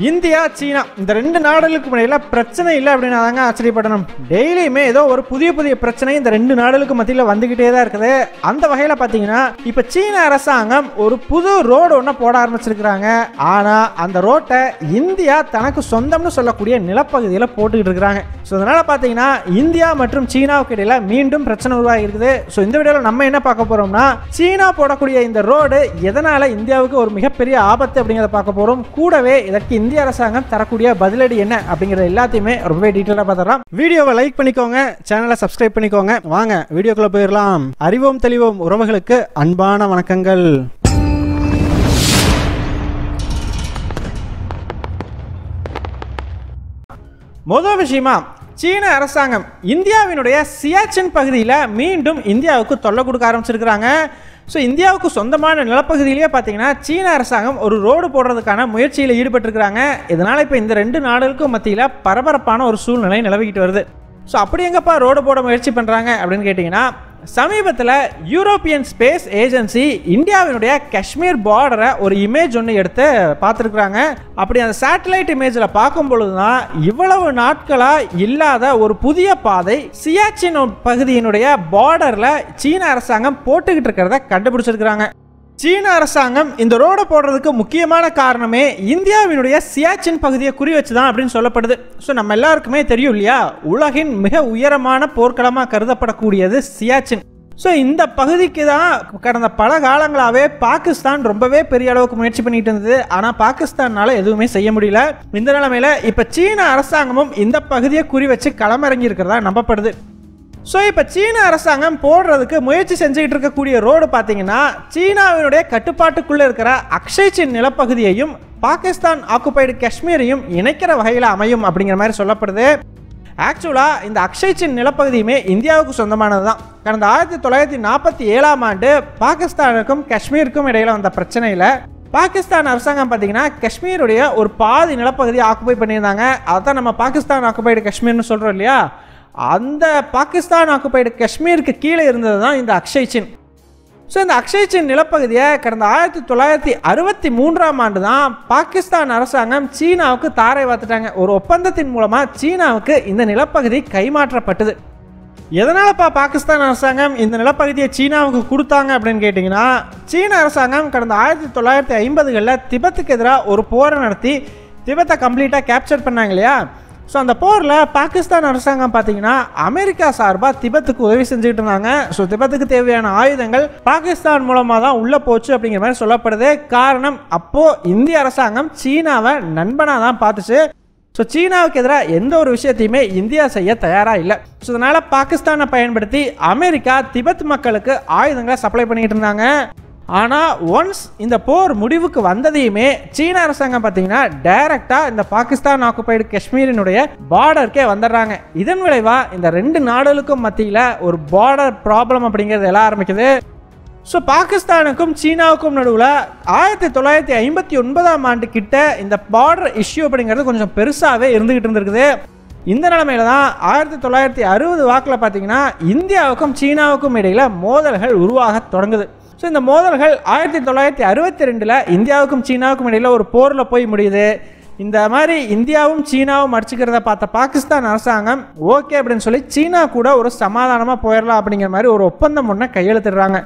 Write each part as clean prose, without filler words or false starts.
India சீனா இந்த ரெண்டு நாடுகளுக்கு இடையில பிரச்சனை இல்லை அப்படின்னு தாங்க ஆச்சரியப்படணும். டெய்லியுமே ஏதோ ஒரு புதிய புதிய பிரச்சனை இந்த ரெண்டு நாடுகளுக்கு மத்தியில் வந்துகிட்டே தான் இருக்குது. அந்த வகையில் பார்த்தீங்கன்னா இப்போ சீன அரசாங்கம் ஒரு புது ரோடு ஒன்று போட ஆரம்பிச்சிருக்கிறாங்க. ஆனால் அந்த ரோட்டை இந்தியா தனக்கு சொந்தம்னு சொல்லக்கூடிய நிலப்பகுதியில் போட்டுக்கிட்டு இருக்கிறாங்க. ஸோ அதனால் பார்த்தீங்கன்னா இந்தியா மற்றும் சீனாவுக்கு இடையில மீண்டும் பிரச்சனை உருவாகி இருக்குது. ஸோ இந்த வீடியோவில் நம்ம என்ன பார்க்க போகிறோம்னா, சீனா போடக்கூடிய இந்த ரோடு எதனால் இந்தியாவுக்கு ஒரு மிகப்பெரிய ஆபத்து அப்படிங்கிறத பார்க்க போகிறோம். கூடவே இதற்கு இந்திய அரசாங்கம் தரக்கூடிய பதிலடி என்ன அப்படிங்கறது எல்லாத்தையுமே ரொம்ப டீடைலா பார்த்தறோம். வீடியோவை லைக் பண்ணிக்கோங்க, சேனலை சப்ஸ்கிரைப் பண்ணிக்கோங்க. வாங்க வீடியோக்குள்ள போயிடலாம். அறிவோம் தெளிவோம் உறவுகளுக்கு அன்பான வணக்கங்கள். முதல் விஷயமா, சீன அரசாங்கம் இந்தியாவினுடைய சியாச்சின் பகுதியில் மீண்டும் இந்தியாவுக்கு தொல்லை கொடுக்க ஆரம்பிச்சிருக்கிறாங்க. ஸோ இந்தியாவுக்கு சொந்தமான நிலப்பகுதியிலேயே பார்த்தீங்கன்னா சீன அரசாங்கம் ஒரு ரோடு போடுறதுக்கான முயற்சியில் ஈடுபட்டிருக்கிறாங்க. இதனால் இப்போ இந்த ரெண்டு நாடுகளுக்கும் மத்தியில் பரபரப்பான ஒரு சூழ்நிலை நிலவிக்கிட்டு வருது. ஸோ அப்படி எங்கப்பா ரோடு போட முயற்சி பண்ணுறாங்க அப்படின்னு கேட்டிங்கன்னா, சமீபத்தில் யூரோப்பியன் ஸ்பேஸ் ஏஜென்சி இந்தியாவினுடைய காஷ்மீர் பார்டரை ஒரு இமேஜ் ஒன்று எடுத்து பார்த்துருக்குறாங்க. அப்படி அந்த சேட்டலைட் இமேஜில் பார்க்கும் பொழுது தான் இவ்வளவு நாட்களாக இல்லாத ஒரு புதிய பாதை சியாச்சின் பகுதியினுடைய பார்டரில் சீன அரசாங்கம் போட்டுக்கிட்டு இருக்கிறத கண்டுபிடிச்சிருக்கிறாங்க. சீன அரசாங்கம் இந்த ரோடை போடுறதுக்கு முக்கியமான காரணமே இந்தியாவினுடைய சியாச்சின் பகுதியை குறி வச்சு தான் அப்படின்னு சொல்லப்படுது. ஸோ நம்ம எல்லாருக்குமே தெரியும் இல்லையா, உலகின் மிக உயரமான போர்க்களமாக கருதப்படக்கூடியது சியாச்சின். ஸோ இந்த பகுதிக்கு தான் கடந்த பல காலங்களாகவே பாகிஸ்தான் ரொம்பவே பெரிய அளவுக்கு முயற்சி பண்ணிட்டு இருந்தது. ஆனால் பாகிஸ்தானால எதுவுமே செய்ய முடியல. இந்த நிலைமையில இப்போ சீன அரசாங்கமும் இந்த பகுதியை குறி வச்சு களமிறங்கி இருக்கிறதா நம்பப்படுது. ஸோ இப்போ சீன அரசாங்கம் போடுறதுக்கு முயற்சி செஞ்சுக்கிட்டு இருக்கக்கூடிய ரோடு பார்த்தீங்கன்னா, சீனாவினுடைய கட்டுப்பாட்டுக்குள்ளே இருக்கிற அக்ஷய் சின் நிலப்பகுதியையும் பாகிஸ்தான் ஆக்குபைடு காஷ்மீரையும் இணைக்கிற வகையில் அமையும் அப்படிங்கிற மாதிரி சொல்லப்படுது. ஆக்சுவலாக இந்த அக்ஷய் சின் நிலப்பகுதியுமே இந்தியாவுக்கு சொந்தமானது தான். கடந்த 1947ஆம் ஆண்டு பாகிஸ்தானுக்கும் காஷ்மீருக்கும் இடையில் வந்த பிரச்சனையில் பாகிஸ்தான் அரசாங்கம் பார்த்தீங்கன்னா காஷ்மீருடைய ஒரு பாதி நிலப்பகுதியை ஆக்குபை பண்ணியிருந்தாங்க. அதான் நம்ம பாகிஸ்தான் ஆக்குபைடு காஷ்மீர்னு சொல்கிறோம் இல்லையா, அந்த பாகிஸ்தான் ஆக்குபைடு காஷ்மீருக்கு கீழே இருந்தது தான் இந்த அக்ஷய் சின். ஸோ இந்த அக்ஷய் சின் நிலப்பகுதியை கடந்த 1963ஆம் ஆண்டு தான் பாகிஸ்தான் அரசாங்கம் சீனாவுக்கு தாரை வாத்துட்டாங்க. ஒரு ஒப்பந்தத்தின் மூலமாக சீனாவுக்கு இந்த நிலப்பகுதி கைமாற்றப்பட்டது. எதனாலப்பா பாகிஸ்தான் அரசாங்கம் இந்த நிலப்பகுதியை சீனாவுக்கு கொடுத்தாங்க அப்படின்னு கேட்டிங்கன்னா, சீன அரசாங்கம் கடந்த 1950களில் திபெத்துக்கு எதிராக ஒரு போரை நடத்தி திபெத்தை கம்ப்ளீட்டாக கேப்சர் பண்ணாங்க இல்லையா. ஸோ அந்த போரில் பாகிஸ்தான் அரசாங்கம் பார்த்தீங்கன்னா அமெரிக்கா சார்பாக திபெத்துக்கு உதவி செஞ்சுக்கிட்டு இருந்தாங்க. ஸோ திபெத்துக்கு தேவையான ஆயுதங்கள் பாகிஸ்தான் மூலமாக தான் உள்ளே போச்சு அப்படிங்கிற மாதிரி சொல்லப்படுது. காரணம், அப்போது இந்திய அரசாங்கம் சீனாவை நண்பனாக தான் பார்த்துச்சு. ஸோ சீனாவுக்கு எதிராக எந்த ஒரு விஷயத்தையுமே இந்தியா செய்ய தயாராக இல்லை. ஸோ அதனால் பாகிஸ்தானை பயன்படுத்தி அமெரிக்கா திபெத் மக்களுக்கு ஆயுதங்களை சப்ளை பண்ணிக்கிட்டு இருந்தாங்க. ஆனால் ஒன்ஸ் இந்த போர் முடிவுக்கு வந்ததையுமே சீன அரசாங்கம் பார்த்தீங்கன்னா டைரக்டாக இந்த பாகிஸ்தான் ஆக்குபைடு காஷ்மீரினுடைய பார்டருக்கே வந்துடுறாங்க. இதன் விளைவாக இந்த ரெண்டு நாடுகளுக்கும் மத்தியில் ஒரு பார்டர் ப்ராப்ளம் அப்படிங்கிறது எல்லாம் ஆரம்பிக்குது. ஸோ பாகிஸ்தானுக்கும் சீனாவுக்கும் நடுவில் 1959ஆம் ஆண்டு கிட்ட இந்த பார்டர் இஷ்யூ அப்படிங்கிறது கொஞ்சம் பெருசாகவே இருந்துகிட்டு இருந்திருக்குது. இந்த நிலைமையில தான் 1960 வாக்கில் பார்த்தீங்கன்னா இந்தியாவுக்கும் சீனாவுக்கும் இடையில் மோதல்கள் உருவாக தொடங்குது. ஸோ இந்த மோதல்கள் 1962 இந்தியாவுக்கும் சீனாவுக்கும் இடையில் ஒரு போரில் போய் முடியுது. இந்த மாதிரி இந்தியாவும் சீனாவும் அடிச்சுக்கிறத பார்த்த பாகிஸ்தான் அரசாங்கம் ஓகே அப்படின்னு சொல்லி சீனா கூட ஒரு சமாதானமாக போயிடலாம் அப்படிங்கிற மாதிரி ஒரு ஒப்பந்தம் ஒன்று கையெழுத்திடுறாங்க.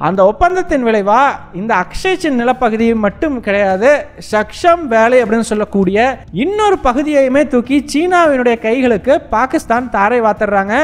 அந்த ஒப்பந்தத்தின் விளைவாக இந்த அக்ஷய் சின் நிலப்பகுதி மட்டும் கிடையாது, சக்ஷம் வேலை அப்படின்னு சொல்லக்கூடிய இன்னொரு பகுதியையுமே தூக்கி சீனாவினுடைய கைகளுக்கு பாகிஸ்தான் தாரை வாத்துறாங்க.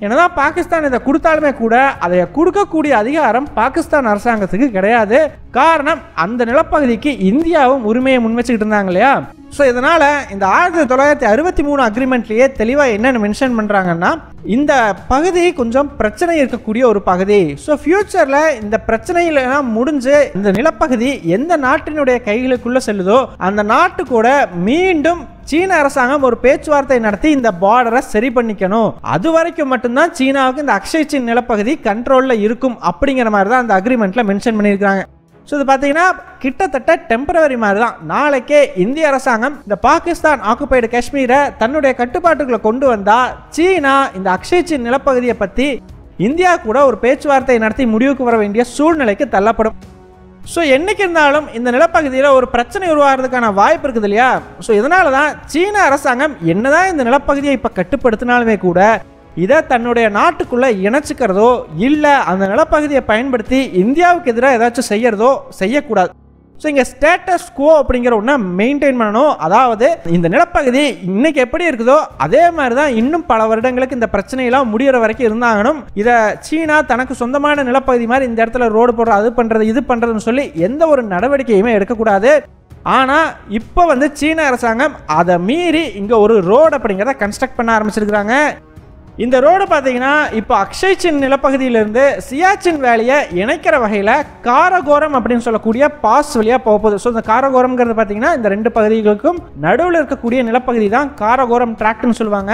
என்னதான் பாகிஸ்தான் இதை கொடுத்தாலுமே கூட அதை கொடுக்கக்கூடிய அதிகாரம் பாகிஸ்தான் அரசாங்கத்துக்கு கிடையாது. காரணம், அந்த நிலப்பகுதிக்கு இந்தியாவும் உரிமையை முன் வச்சுக்கிட்டு இருந்தாங்க இல்லையா. ஸோ இதனால் இந்த 1963 அக்ரிமெண்ட்லேயே தெளிவாக என்னென்னு மென்ஷன் பண்ணுறாங்கன்னா, இந்த பகுதி கொஞ்சம் பிரச்சனை இருக்கக்கூடிய ஒரு பகுதி. ஸோ ஃபியூச்சரில் இந்த பிரச்சனையிலாம் முடிஞ்சு இந்த நிலப்பகுதி எந்த நாட்டினுடைய கைகளுக்குள்ளே செல்லுதோ அந்த நாட்டு கூட மீண்டும் சீன அரசாங்கம் ஒரு பேச்சுவார்த்தை நடத்தி இந்த பார்டரை சரி பண்ணிக்கணும். அது வரைக்கும் மட்டும்தான் சீனாவுக்கு இந்த அக்ஷய் சின் நிலப்பகுதி கண்ட்ரோலில் இருக்கும் அப்படிங்கிற மாதிரி தான் அந்த அக்ரிமெண்ட்டில் மென்ஷன் பண்ணியிருக்காங்க. ஸோ இது பார்த்தீங்கன்னா கிட்டத்தட்ட டெம்பரவரி மாதிரி தான். நாளைக்கே இந்திய அரசாங்கம் இந்த பாகிஸ்தான் ஆக்குபைடு காஷ்மீரை தன்னுடைய கட்டுப்பாட்டுக்குள்ள கொண்டு வந்தால் சீனா இந்த அக்ஷய் சின் நிலப்பகுதியை பற்றி இந்தியா கூட ஒரு பேச்சுவார்த்தை நடத்தி முடிவுக்கு வர வேண்டிய சூழ்நிலைக்கு தள்ளப்படும். ஸோ என்னைக்கு இருந்தாலும் இந்த நிலப்பகுதியில் ஒரு பிரச்சனை உருவாகிறதுக்கான வாய்ப்பு இருக்குது இல்லையா? ஸோ இதனால தான் சீன அரசாங்கம் என்னதான் இந்த நிலப்பகுதியை இப்போ கட்டுப்படுத்தினாலுமே கூட இதை தன்னுடைய நாட்டுக்குள்ளே இணைச்சிக்கிறதோ இல்லை அந்த நிலப்பகுதியை பயன்படுத்தி இந்தியாவுக்கு எதிராக ஏதாச்சும் செய்யறதோ செய்யக்கூடாது. ஸோ இங்கே ஸ்டேட்டஸ் கோ அப்படிங்கிற ஒன்றை மெயின்டைன் பண்ணணும். அதாவது இந்த நிலப்பகுதி இன்னைக்கு எப்படி இருக்குதோ அதே மாதிரி தான் இன்னும் பல வருடங்களுக்கு இந்த பிரச்சனையெல்லாம் முடிகிற வரைக்கும் இருந்தாங்கணும். இதை சீனா தனக்கு சொந்தமான நிலப்பகுதி மாதிரி இந்த இடத்துல ரோடு போடுற அது பண்ணுறது இது பண்ணுறதுன்னு சொல்லி எந்த ஒரு நடவடிக்கையுமே எடுக்கக்கூடாது. ஆனால் இப்போ சீன அரசாங்கம் அதை மீறி இங்கே ஒரு ரோடு அப்படிங்கிறத கன்ஸ்ட்ரக்ட் பண்ண ஆரம்பிச்சிருக்கிறாங்க. இந்த ரோடு பார்த்தீங்கன்னா இப்போ அக்ஷய் சின் நிலப்பகுதியிலிருந்து சியாச்சின் வேலியை இணைக்கிற வகையில் காரகோரம் அப்படின்னு சொல்லக்கூடிய பாஸ் வழியாக போகுது. ஸோ இந்த காரகோரம்ங்கிறது பார்த்தீங்கன்னா இந்த ரெண்டு பகுதிகளுக்கும் நடுவில் இருக்கக்கூடிய நிலப்பகுதி தான் காரகோரம் டிராக்ட்னு சொல்லுவாங்க.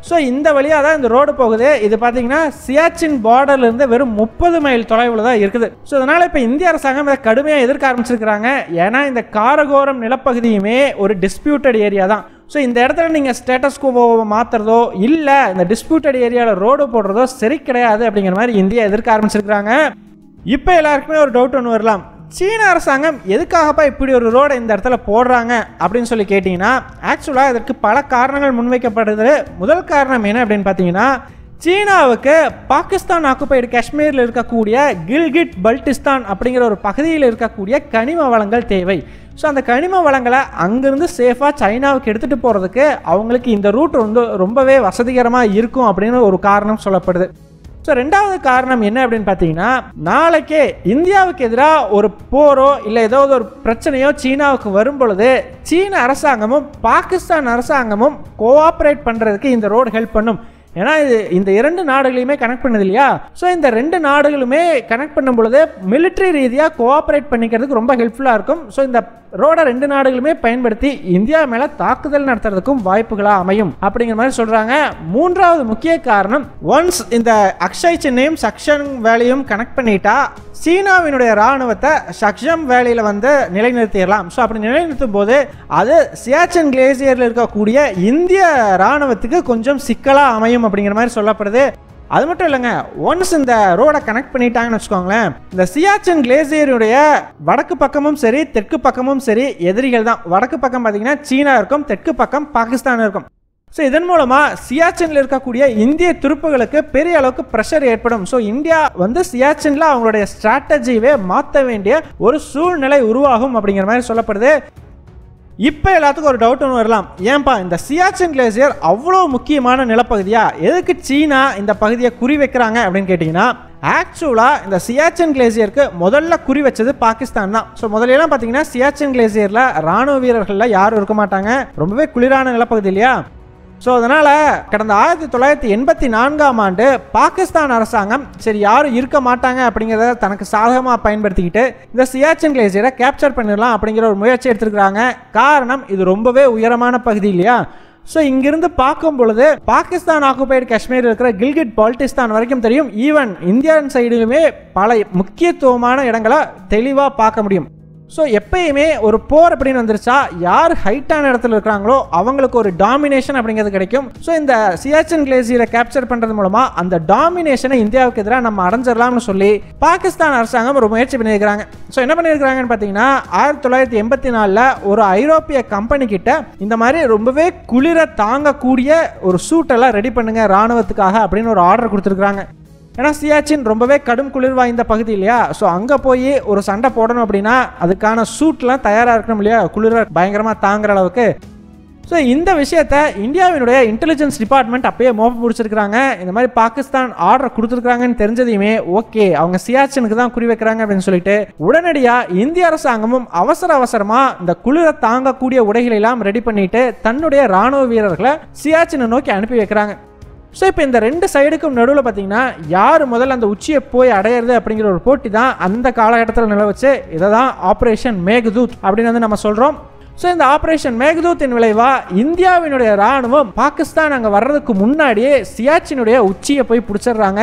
ஸோ இந்த வழியாக தான் இந்த ரோடு போகுது. இது பார்த்தீங்கன்னா சியாச்சின் பார்டர்லேருந்து வெறும் 30 மைல் தொலைவில் தான் இருக்குது. ஸோ அதனால் இப்போ இந்திய அரசாங்கம் இதை கடுமையாக எதிர்க்க ஆரம்பிச்சிருக்கிறாங்க. ஏன்னா இந்த காரகோரம் நிலப்பகுதியுமே ஒரு டிஸ்பியூட்டட் ஏரியா தான். ஸோ இந்த இடத்துல நீங்கள் ஸ்டேட்டஸ் கோ மாற்றுறதோ இல்லை இந்த டிஸ்பியூட்டட் ஏரியாவில் ரோடு போடுறதோ சரி கிடையாது அப்படிங்கிற மாதிரி இந்தியா எதிர்க்க ஆரம்பிச்சிருக்கிறாங்க. இப்போ எல்லாருக்குமே ஒரு டவுட் ஒன்று வரலாம், சீன அரசாங்கம் எதுக்காகப்பா இப்படி ஒரு ரோடை இந்த இடத்துல போடுறாங்க அப்படின்னு சொல்லி கேட்டிங்கன்னா, ஆக்சுவலாக இதற்கு பல காரணங்கள் முன்வைக்கப்படுது. முதல் காரணம் என்ன அப்படின்னு பார்த்தீங்கன்னா, சீனாவுக்கு பாகிஸ்தான் ஆக்குபைடு காஷ்மீரில் இருக்கக்கூடிய கில்கிட் பல்டிஸ்தான் அப்படிங்கிற ஒரு பகுதியில் இருக்கக்கூடிய கனிம வளங்கள் தேவை. ஸோ அந்த கனிம வளங்களை அங்கேருந்து சேஃபாக சைனாவுக்கு எடுத்துகிட்டு போகிறதுக்கு அவங்களுக்கு இந்த ரூட் ரொம்பவே வசதிகரமாக இருக்கும் அப்படின்னு ஒரு காரணம் சொல்லப்படுது. ஸோ ரெண்டாவது காரணம் என்ன அப்படின்னு பார்த்தீங்கன்னா, நாளைக்கே இந்தியாவுக்கு எதிராக ஒரு போரோ இல்லை ஏதாவது ஒரு பிரச்சனையோ சீனாவுக்கு வரும் பொழுது சீன அரசாங்கமும் பாகிஸ்தான் அரசாங்கமும் கோஆப்ரேட் பண்ணுறதுக்கு இந்த ரோடு ஹெல்ப் பண்ணும். ஏன்னா இது இந்த இரண்டு நாடுகளையுமே கனெக்ட் பண்ணுது இல்லையா? ஸோ இந்த ரெண்டு நாடுகளுமே கனெக்ட் பண்ணும் பொழுது மிலிட்ரி ரீதியாக கோஆப்ரேட் பண்ணிக்கிறதுக்கு ரொம்ப ஹெல்ப்ஃபுல்லாக இருக்கும். ஸோ இந்த ரோடை ரெண்டு நாடுகளுமே பயன்படுத்தி இந்தியா மேலே தாக்குதல் நடத்துறதுக்கும் வாய்ப்புகளாக அமையும் அப்படிங்கிற மாதிரி சொல்கிறாங்க. மூன்றாவது முக்கிய காரணம், ஒன்ஸ் இந்த அக்ஷய் சின்னையும் சக்ஷம் வேலையும் கனெக்ட் பண்ணிட்டா சீனாவினுடைய இராணுவத்தை சக்ஷம் வேலையில் நிலைநிறுத்திடலாம். ஸோ அப்படி நிலைநிறுத்தும் போது அது சியாச்சின் கிளேசியரில் இருக்கக்கூடிய இந்திய இராணுவத்துக்கு கொஞ்சம் சிக்கலாக அமையும் அப்படிங்கிற மாதிரி சொல்லப்படுது. அது மட்டும் இல்லைங்க, ஒன்ஸ் இந்த ரோடை கனெக்ட் பண்ணிட்டாங்கன்னு வச்சுக்கோங்களேன், இந்த சியாச்சின் கிளேசியருடைய வடக்கு பக்கமும் சரி தெற்கு பக்கமும் சரி எதிரிகள் தான். வடக்கு பக்கம் பார்த்தீங்கன்னா சீனா இருக்கும், தெற்கு பக்கம் பாகிஸ்தான் இருக்கும். ஸோ இதன் மூலமாக சியாச்சினில் இருக்கக்கூடிய இந்திய துருப்புகளுக்கு பெரிய அளவுக்கு ப்ரெஷர் ஏற்படும். ஸோ இந்தியா சியாச்சினில் அவங்களுடைய ஸ்ட்ராட்டஜியவே மாற்ற வேண்டிய ஒரு சூழ்நிலை உருவாகும் அப்படிங்கிற மாதிரி சொல்லப்படுது. இப்போ எல்லாத்துக்கும் ஒரு டவுட் ஒன்று வரலாம், ஏன்பா இந்த சியாச்சின் கிளேசியர் அவ்வளோ முக்கியமான நிலப்பகுதியா, எதுக்கு சீனா இந்த பகுதியை குறி வைக்கிறாங்க அப்படின்னு கேட்டிங்கன்னா, ஆக்சுவலாக இந்த சியாச்சின் கிளேசியருக்கு முதல்ல குறி வச்சது பாகிஸ்தான் தான். ஸோ முதல்லாம் பார்த்தீங்கன்னா சியாச்சின் கிளேசியரில் ராணுவ வீரர்களில் யாரும் இருக்க மாட்டாங்க, ரொம்பவே குளிரான நிலப்பகுதி இல்லையா? ஸோ அதனால் கடந்த 1984ஆம் ஆண்டு பாகிஸ்தான் அரசாங்கம் சரி யாரும் இருக்க மாட்டாங்க அப்படிங்கிறத தனக்கு சாதகமாக பயன்படுத்திக்கிட்டு இந்த சியாச்சின் கிளேசியரை கேப்சர் பண்ணிடலாம் அப்படிங்கிற ஒரு முயற்சி எடுத்துருக்கிறாங்க. காரணம் இது ரொம்பவே உயரமான பகுதி இல்லையா? ஸோ இங்கிருந்து பார்க்கும் பொழுது பாகிஸ்தான் ஆக்குபைடு காஷ்மீர் இருக்கிற கில்கிட் பால்டிஸ்தான் வரைக்கும் தெரியும். ஈவன் இந்தியன் சைடிலுமே பல முக்கியத்துவமான இடங்களை தெளிவாக பார்க்க முடியும். ஸோ எப்பயுமே ஒரு போர் அப்படின்னு வந்துருச்சா யார் ஹைட்டான இடத்துல இருக்கிறாங்களோ அவங்களுக்கு ஒரு டாமினேஷன் அப்படிங்கிறது கிடைக்கும். ஸோ இந்த சியாச்சின் கிளேசியரை கேப்சர் பண்ணுறது மூலமாக அந்த டாமினேஷனை இந்தியாவுக்கு எதிராக நம்ம அடைஞ்சிடலாம்னு சொல்லி பாகிஸ்தான் அரசாங்கம் ஒரு முயற்சி பண்ணியிருக்கிறாங்க. ஸோ என்ன பண்ணியிருக்கிறாங்கன்னு பார்த்தீங்கன்னா, 1984 ஒரு ஐரோப்பிய கம்பெனி கிட்ட இந்த மாதிரி ரொம்பவே குளிர தாங்கக்கூடிய ஒரு சூட்டெல்லாம் ரெடி பண்ணுங்க இராணுவத்துக்காக அப்படின்னு ஒரு ஆர்டர் கொடுத்துருக்குறாங்க. ஏன்னா சியாச்சின் ரொம்பவே கடும் குளிர் வாய்ந்த பகுதி இல்லையா? ஸோ அங்கே போய் ஒரு சண்டை போடணும் அப்படின்னா அதுக்கான சூட்லாம் தயாராக இருக்கணும் இல்லையா, குளிர பயங்கரமாக தாங்குற அளவுக்கு. ஸோ இந்த விஷயத்தை இந்தியாவினுடைய இன்டெலிஜென்ஸ் டிபார்ட்மெண்ட் அப்பயே மோப்ப பிடிச்சிருக்கிறாங்க. இந்த மாதிரி பாகிஸ்தான் ஆர்டர் கொடுத்துருக்காங்கன்னு தெரிஞ்சதையுமே ஓகே அவங்க சியாச்சினுக்கு தான் குறி வைக்கிறாங்க அப்படின்னு சொல்லிட்டு உடனடியாக இந்திய அரசாங்கமும் அவசரமாக இந்த குளிரை தாங்கக்கூடிய உடைகளை எல்லாம் ரெடி பண்ணிட்டு தன்னுடைய ராணுவ வீரர்களை சியாச்சினை நோக்கி அனுப்பி வைக்கிறாங்க. ஸோ இப்போ இந்த ரெண்டு சைடுக்கும் நடுவில் பார்த்தீங்கன்னா யார் முதல்ல அந்த உச்சியை போய் அடையிறது அப்படிங்கிற ஒரு போட்டி தான் அந்த காலகட்டத்தில் நிலவச்சு. இதை தான் ஆப்ரேஷன் மேகதூத் அப்படின்னு நம்ம சொல்கிறோம். ஸோ இந்த ஆப்ரேஷன் மேகதூத்தின் விளைவாக இந்தியாவினுடைய இராணுவம் பாகிஸ்தான் அங்கே வர்றதுக்கு முன்னாடியே சியாச்சினுடைய உச்சியை போய் பிடிச்சிடுறாங்க.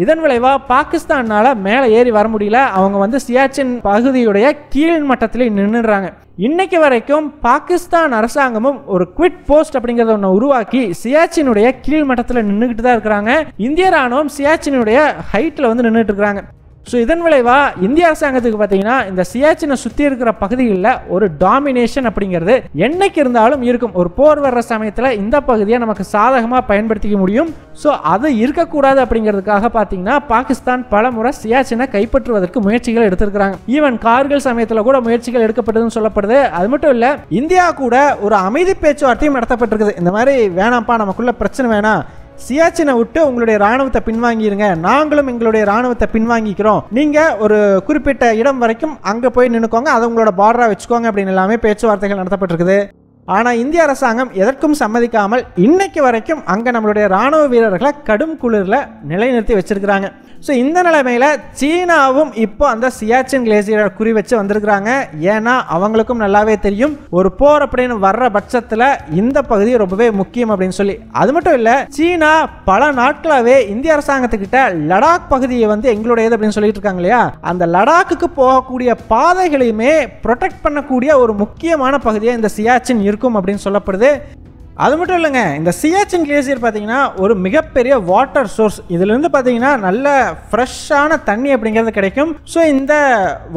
இதன் விளைவாக பாகிஸ்தானால் மேலே ஏறி வர முடியல, அவங்க சியாச்சின் பகுதியுடைய கீழ் மட்டத்திலே நின்றுடுறாங்க. இன்னைக்கு வரைக்கும் பாகிஸ்தான் அரசாங்கமும் ஒரு குவிட் போஸ்ட் அப்படிங்கிறத ஒன்று உருவாக்கி சியாச்சினுடைய கீழ் மட்டத்தில் நின்றுக்கிட்டு தான் இருக்கிறாங்க. இந்திய ராணுவம் சியாச்சினுடைய ஹைட்டில் நின்றுட்டு இருக்கிறாங்க. ஸோ இதன் விளைவாக இந்திய அரசாங்கத்துக்கு பார்த்தீங்கன்னா இந்த சியாச்சினை சுற்றி இருக்கிற பகுதிகளில் ஒரு டாமினேஷன் அப்படிங்கிறது என்னைக்கு இருந்தாலும் இருக்கும். ஒரு போர் வர்ற சமயத்தில் இந்த பகுதியை நமக்கு சாதகமாக பயன்படுத்திக்க முடியும். ஸோ அது இருக்கக்கூடாது அப்படிங்கிறதுக்காக பார்த்தீங்கன்னா பாகிஸ்தான் பல முறை சியாச்சினை கைப்பற்றுவதற்கு முயற்சிகள் எடுத்திருக்கிறாங்க. ஈவன் கார்கில் சமயத்தில் கூட முயற்சிகள் எடுக்கப்பட்டதுன்னு சொல்லப்படுது. அது மட்டும் இல்லை, இந்தியா கூட ஒரு அமைதி பேச்சுவார்த்தையும் நடத்தப்பட்டிருக்குது. இந்த மாதிரி வேணாம்ப்பா, நமக்குள்ள பிரச்சனை வேணாம், சியாச்சினை விட்டு உங்களுடைய ராணுவத்தை பின்வாங்கிருங்க, நாங்களும் எங்களுடைய ராணுவத்தை பின்வாங்கிக்கிறோம், நீங்க ஒரு குறிப்பிட்ட இடம் வரைக்கும் அங்க போய் நின்னுக்கோங்க, அதை உங்களோட பார்டரா வச்சுக்கோங்க அப்படின்னு எல்லாமே பேச்சுவார்த்தைகள் நடத்தப்பட்டிருக்குது. ஆனா இந்திய அரசாங்கம் எதற்கும் சம்மதிக்காமல் இன்னைக்கு வரைக்கும் அங்க நம்மளுடைய ராணுவ வீரர்களை கடும் குளிர்ல நிலைநிறுத்தி வச்சிருக்கிறாங்க. ஸோ இந்த நிலைமையில சீனாவும் இப்போ அந்த சியாச்சின் கிளேசியரை குறி வச்சு வந்திருக்கிறாங்க. ஏன்னா அவங்களுக்கும் நல்லாவே தெரியும் ஒரு போர் அப்படின்னு வர்ற பட்சத்தில் இந்த பகுதி ரொம்பவே முக்கியம் அப்படின்னு சொல்லி. அது மட்டும் இல்லை, சீனா பல நாட்களாகவே இந்திய அரசாங்கத்துக்கிட்ட லடாக் பகுதியை வந்து எங்களுடையது அப்படின்னு சொல்லிட்டு இருக்காங்க இல்லையா, அந்த லடாக்குக்கு போகக்கூடிய பாதைகளையுமே ப்ரொடெக்ட் பண்ணக்கூடிய ஒரு முக்கியமான பகுதியாக இந்த சியாச்சின் இருக்கும் அப்படின்னு சொல்லப்படுது. அது மட்டும் இல்லைங்க, இந்த சியாச்சின் கிளேசியர் பார்த்தீங்கன்னா ஒரு மிகப்பெரிய வாட்டர் சோர்ஸ். இதுலேருந்து பார்த்தீங்கன்னா நல்ல ஃப்ரெஷ்ஷான தண்ணி அப்படிங்கிறது கிடைக்கும். ஸோ இந்த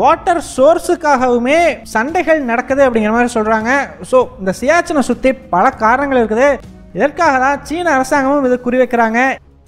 வாட்டர் சோர்ஸுக்காகவுமே சண்டைகள் நடக்குது அப்படிங்கிற மாதிரி சொல்கிறாங்க. ஸோ இந்த சியாச்சினை சுற்றி பல காரணங்கள் இருக்குது. இதற்காக தான் சீன அரசாங்கமும் இதை குறிவைக்கிறாங்க.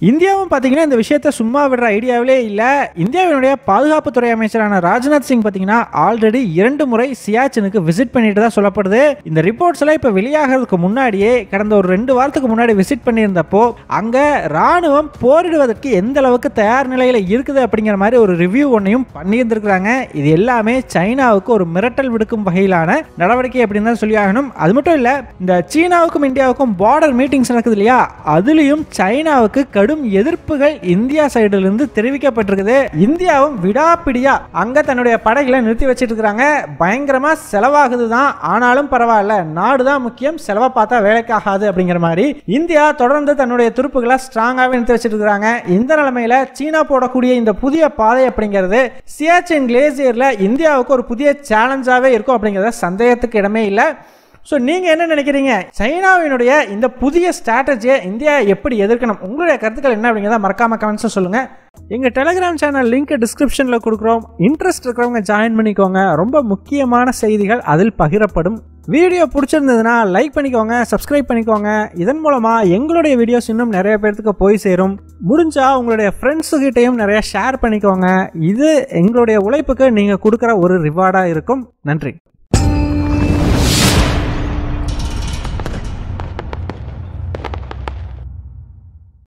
இந்தியாவும் பார்த்தீங்கன்னா இந்த விஷயத்தை சும்மா விடுற ஐடியாவிலே இல்லை. இந்தியாவினுடைய பாதுகாப்புத்துறை அமைச்சரான ராஜ்நாத் சிங் பார்த்தீங்கன்னா ஆல்ரெடி 2 முறை சியாச்சினுக்கு விசிட் பண்ணிட்டு தான் சொல்லப்படுது. இந்த ரிப்போர்ட்ஸ் எல்லாம் இப்போ வெளியாகிறதுக்கு முன்னாடியே கடந்த ஒரு 2 வாரத்துக்கு முன்னாடி விசிட் பண்ணியிருந்தப்போ அங்கே ராணுவம் போரிடுவதற்கு எந்த அளவுக்கு தயார் நிலையில் இருக்குது அப்படிங்கிற மாதிரி ஒரு ரிவ்யூ ஒன்றையும் பண்ணியிருந்திருக்கிறாங்க. இது எல்லாமே சைனாவுக்கு ஒரு மிரட்டல் விடுக்கும் வகையிலான நடவடிக்கை அப்படின்னு தான் சொல்லி ஆகணும். அது மட்டும் இல்லை, இந்த சீனாவுக்கும் இந்தியாவுக்கும் பார்டர் மீட்டிங்ஸ் நடக்குது இல்லையா, அதுலேயும் சைனாவுக்கு கடும் எதிர்ப்புகள் இந்தியா சைடிலிருந்து தெரிவிக்கப்பட்டிருக்குது. இந்தியாவும் விடாப்பிடியா அங்க தன்னுடைய படைகளை நிறுத்தி வச்சிட்டு இருக்காங்க. பயங்கரமா செலவாகுது தான், ஆனாலும் பரவாயில்ல, நாடு தான் முக்கியம், செலவை பார்த்தா வேலைக்கு ஆகாது அப்படிங்கிற மாதிரி இந்தியா தொடர்ந்து தன்னுடைய துருப்புகளை ஸ்ட்ராங்காகவே நிறுத்தி வச்சிட்டு இருக்காங்க. இந்த நிலைமையில சீனா போடக்கூடிய இந்த புதிய பாதை அப்படிங்கிறது சியாச்சின் கிளேசியர்ல இந்தியாவுக்கு ஒரு புதிய சேலஞ்சாவே இருக்கும் அப்படிங்கிறத சந்தேகத்துக்கு இடமே இல்லை. ஸோ நீங்கள் என்ன நினைக்கிறீங்க? சைனாவினுடைய இந்த புதிய ஸ்ட்ராட்டஜியை இந்தியா எப்படி எதிர்க்கணும்? உங்களுடைய கருத்துக்கள் என்ன அப்படிங்கிறத மறக்காம கமெண்ட்ஸை சொல்லுங்கள். எங்கள் டெலிகிராம் சேனல் லிங்க் டிஸ்கிரிப்ஷனில் கொடுக்குறோம். இன்ட்ரெஸ்ட் இருக்கிறவங்க ஜாயின் பண்ணிக்கோங்க. ரொம்ப முக்கியமான செய்திகள் அதில் பகிரப்படும். வீடியோ பிடிச்சிருந்ததுன்னா லைக் பண்ணிக்கோங்க, சப்ஸ்கிரைப் பண்ணிக்கோங்க. இதன் மூலமாக எங்களுடைய வீடியோஸ் இன்னும் நிறைய பேர்த்துக்கு போய் சேரும். முடிஞ்சா உங்களுடைய ஃப்ரெண்ட்ஸுக்கிட்டையும் நிறைய ஷேர் பண்ணிக்கோங்க. இது எங்களுடைய உழைப்புக்கு நீங்கள் கொடுக்குற ஒரு ரிவார்டாக இருக்கும். நன்றி.